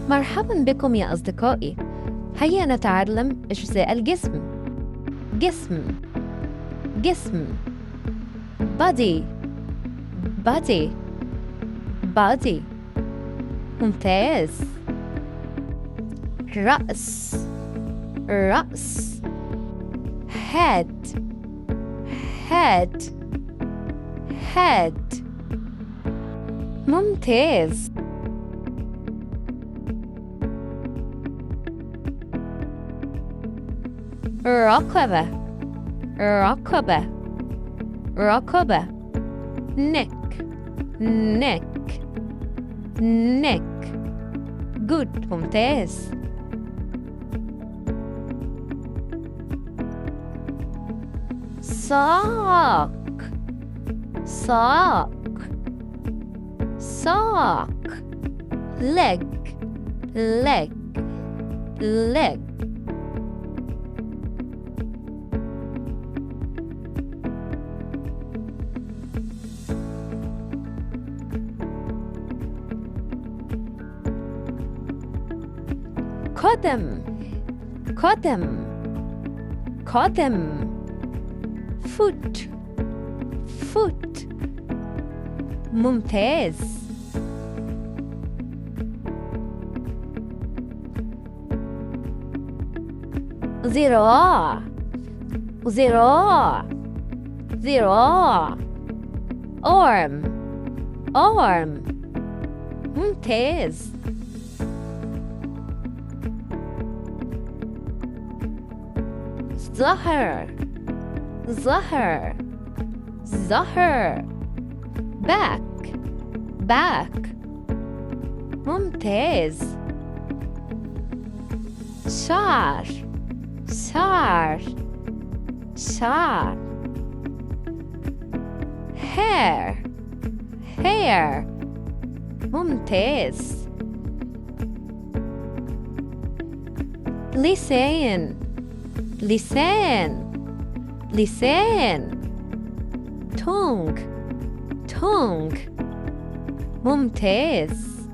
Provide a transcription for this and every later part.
مرحبا بكم يا أصدقائي. هيا نتعلم أجزاء الجسم. جسم جسم body body body. ممتاز. رأس رأس head head head. ممتاز. رقبة رقبة رقبة neck neck neck. good. ممتاز. ساق ساق ساق leg leg leg. قدم قدم قدم foot foot. ممتاز. ذراع ذراع ذراع arm arm. ممتاز. ظهر ظهر ظهر back back. ممتاز. شعر شعر شعر hair hair. ممتاز. لسان لسان لسان tongue tongue. ممتاز.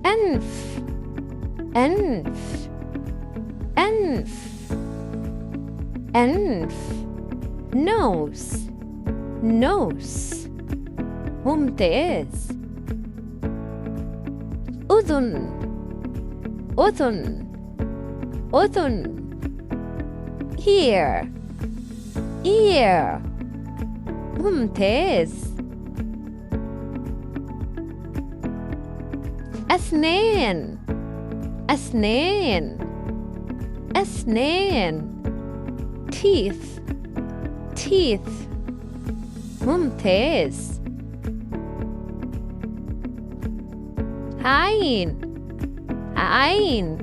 أنف أنف أنف أنف nose nose. ممتاز. أذن أذن أذن ear ear. ممتاز. أسنان أسنان أسنان teeth teeth. ممتاز. عين عين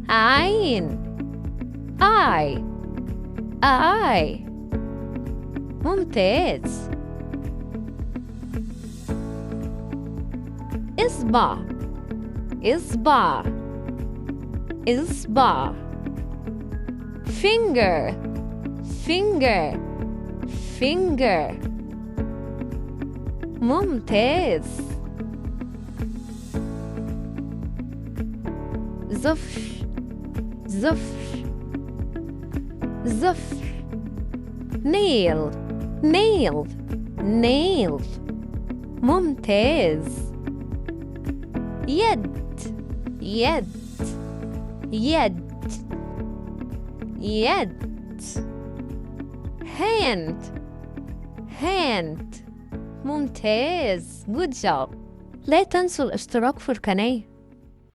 عين eye eye. ممتاز. إصبع إصبع إصبع finger finger finger. ممتاز. زفر زفر زفر nail nail nail. ممتاز. يد يد يد يد hand hand. ممتاز. good job. لا تنسوا الاشتراك في القناة.